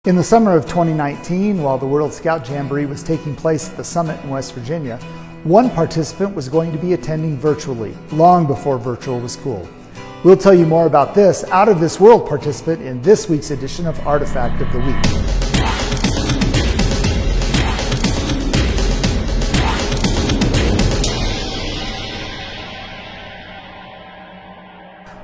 In the summer of 2019, while the World Scout Jamboree was taking place at the summit in West Virginia, one participant was going to be attending virtually, long before virtual was cool. We'll tell you more about this out of this world participant in this week's edition of Artifact of the Week.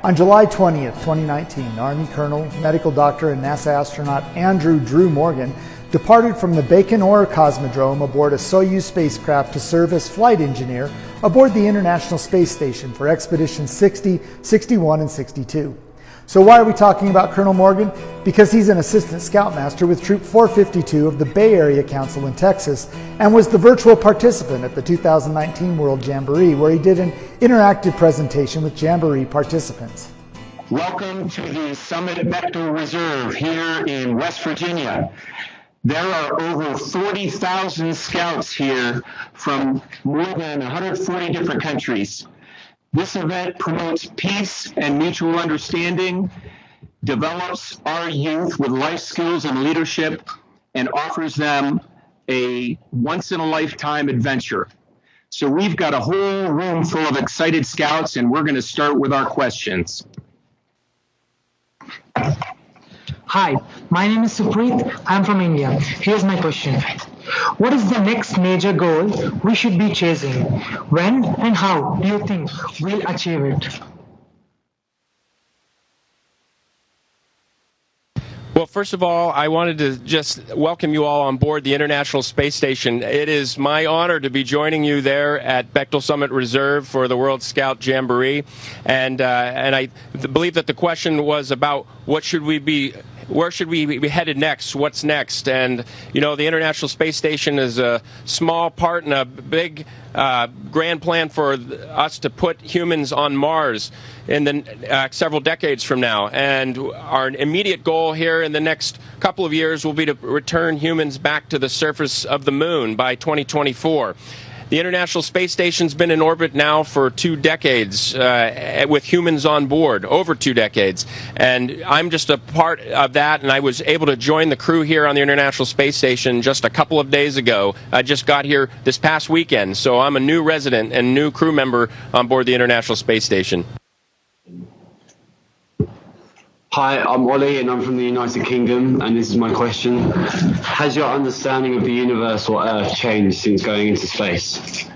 On July 20th, 2019, Army Colonel, medical doctor, and NASA astronaut Andrew Drew Morgan departed from the Baikonur Cosmodrome aboard a Soyuz spacecraft to serve as flight engineer aboard the International Space Station for Expeditions 60, 61, and 62. So why are we talking about Colonel Morgan? Because he's an assistant scoutmaster with Troop 452 of the Bay Area Council in Texas and was the virtual participant at the 2019 World Jamboree, where he did an interactive presentation with Jamboree participants. Welcome to the Summit Bechtel Reserve here in West Virginia. There are over 40,000 scouts here from more than 140 different countries. This event promotes peace and mutual understanding, develops our youth with life skills and leadership, and offers them a once-in-a-lifetime adventure. So we've got a whole room full of excited scouts, and we're going to start with our questions. Hi, my name is Supreet. I'm from India. Here's my question. What is the next major goal we should be chasing? When and how do you think we'll achieve it? Well, first of all, I wanted to just welcome you all on board the International Space Station. It is my honor to be joining you there at Bechtel Summit Reserve for the World Scout Jamboree. And I believe that the question was about where should we be headed next? What's next? And, you know, the International Space Station is a small part in a big grand plan for us to put humans on Mars in the several decades from now. And our immediate goal here in the next couple of years will be to return humans back to the surface of the moon by 2024. The International Space Station's been in orbit now for 2 decades with humans on board, over 2 decades. And I'm just a part of that, and I was able to join the crew here on the International Space Station just a couple of days ago. I just got here this past weekend, so I'm a new resident and new crew member on board the International Space Station. Hi, I'm Ollie and I'm from the United Kingdom, and this is my question. Has your understanding of the universe or Earth changed since going into space?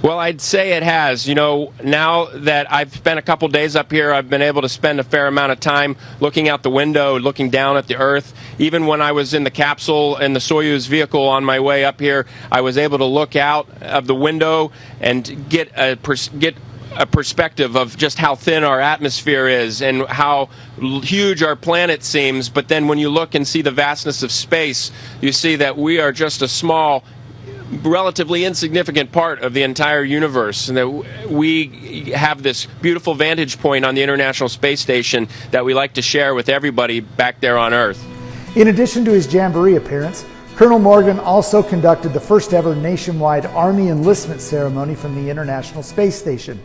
Well, I'd say it has. You know, now that I've spent a couple days up here, I've been able to spend a fair amount of time looking out the window, looking down at the Earth. Even when I was in the capsule in the Soyuz vehicle on my way up here, I was able to look out of the window and get a perspective of just how thin our atmosphere is and how huge our planet seems. But then when you look and see the vastness of space, you see that we are just a small, relatively insignificant part of the entire universe, and that we have this beautiful vantage point on the International Space Station that we like to share with everybody back there on Earth. In addition to his Jamboree appearance, Colonel Morgan also conducted the first ever nationwide Army enlistment ceremony from the International Space Station.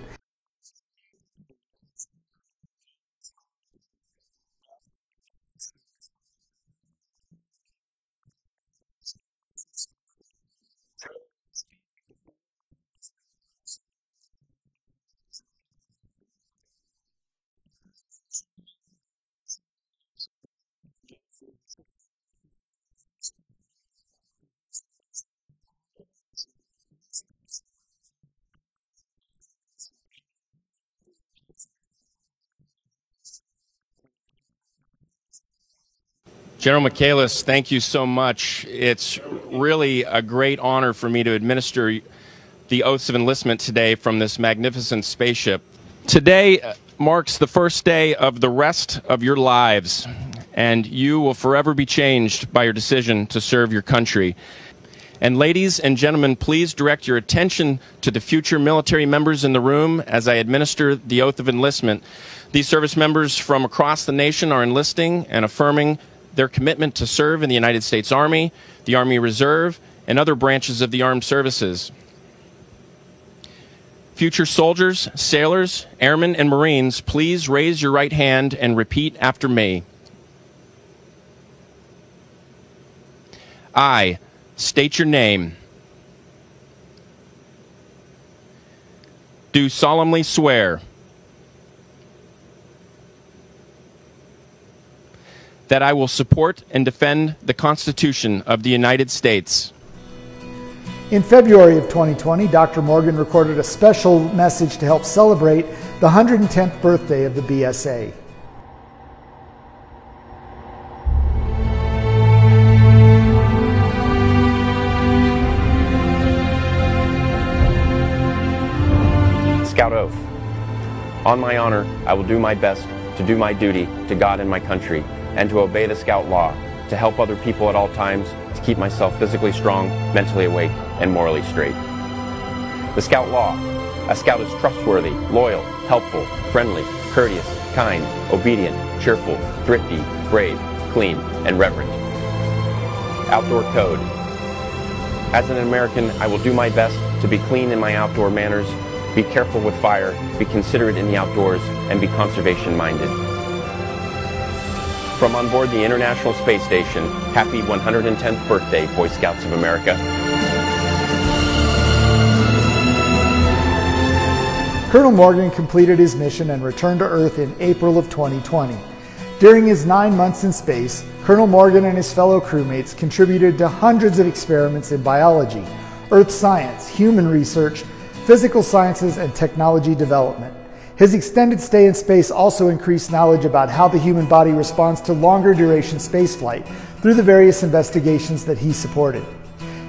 General Michaelis, thank you so much. It's really a great honor for me to administer the Oaths of Enlistment today from this magnificent spaceship. Today marks the first day of the rest of your lives, and you will forever be changed by your decision to serve your country. And ladies and gentlemen, please direct your attention to the future military members in the room as I administer the Oath of Enlistment. These service members from across the nation are enlisting and affirming their commitment to serve in the United States Army, the Army Reserve, and other branches of the armed services. Future soldiers, sailors, airmen, and Marines, please raise your right hand and repeat after me. I state your name. Do solemnly swear that I will support and defend the Constitution of the United States. In February of 2020, Dr. Morgan recorded a special message to help celebrate the 110th birthday of the BSA. Scout Oath. On my honor, I will do my best to do my duty to God and my country, and to obey the Scout law, to help other people at all times, to keep myself physically strong, mentally awake, and morally straight. The Scout law. A Scout is trustworthy, loyal, helpful, friendly, courteous, kind, obedient, cheerful, thrifty, brave, clean, and reverent. Outdoor code. As an American, I will do my best to be clean in my outdoor manners, be careful with fire, be considerate in the outdoors, and be conservation-minded. From on board the International Space Station, happy 110th birthday, Boy Scouts of America. Colonel Morgan completed his mission and returned to Earth in April of 2020. During his 9 months in space, Colonel Morgan and his fellow crewmates contributed to hundreds of experiments in biology, earth science, human research, physical sciences, and technology development. His extended stay in space also increased knowledge about how the human body responds to longer duration spaceflight through the various investigations that he supported.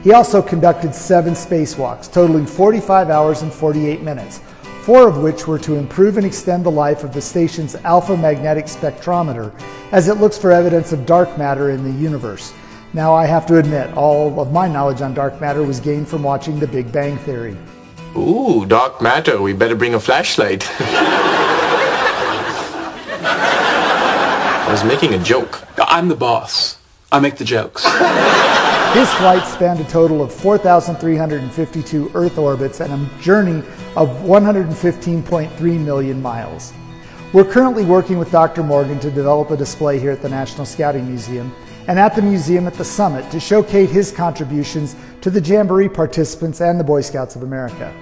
He also conducted 7 spacewalks, totaling 45 hours and 48 minutes, 4 of which were to improve and extend the life of the station's alpha magnetic spectrometer as it looks for evidence of dark matter in the universe. Now, I have to admit, all of my knowledge on dark matter was gained from watching The Big Bang Theory. Ooh, dark matter. We better bring a flashlight. I was making a joke. I'm the boss. I make the jokes. His flight spanned a total of 4,352 Earth orbits and a journey of 115.3 million miles. We're currently working with Dr. Morgan to develop a display here at the National Scouting Museum and at the museum at the summit to showcase his contributions to the Jamboree participants and the Boy Scouts of America.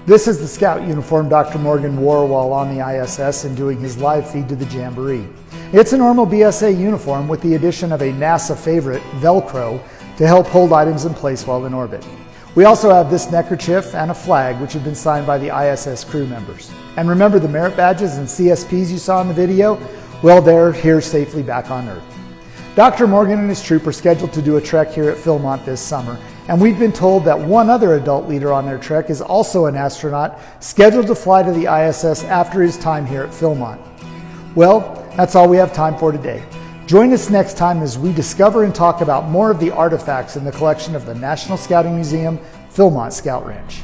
This is the Scout uniform Dr. Morgan wore while on the ISS and doing his live feed to the Jamboree. It's a normal BSA uniform with the addition of a NASA favorite, Velcro, to help hold items in place while in orbit. We also have this neckerchief and a flag which have been signed by the ISS crew members. And remember the merit badges and CSPs you saw in the video? Well, they're here safely back on Earth. Dr. Morgan and his troop are scheduled to do a trek here at Philmont this summer, and we've been told that one other adult leader on their trek is also an astronaut scheduled to fly to the ISS after his time here at Philmont. Well, that's all we have time for today. Join us next time as we discover and talk about more of the artifacts in the collection of the National Scouting Museum, Philmont Scout Ranch.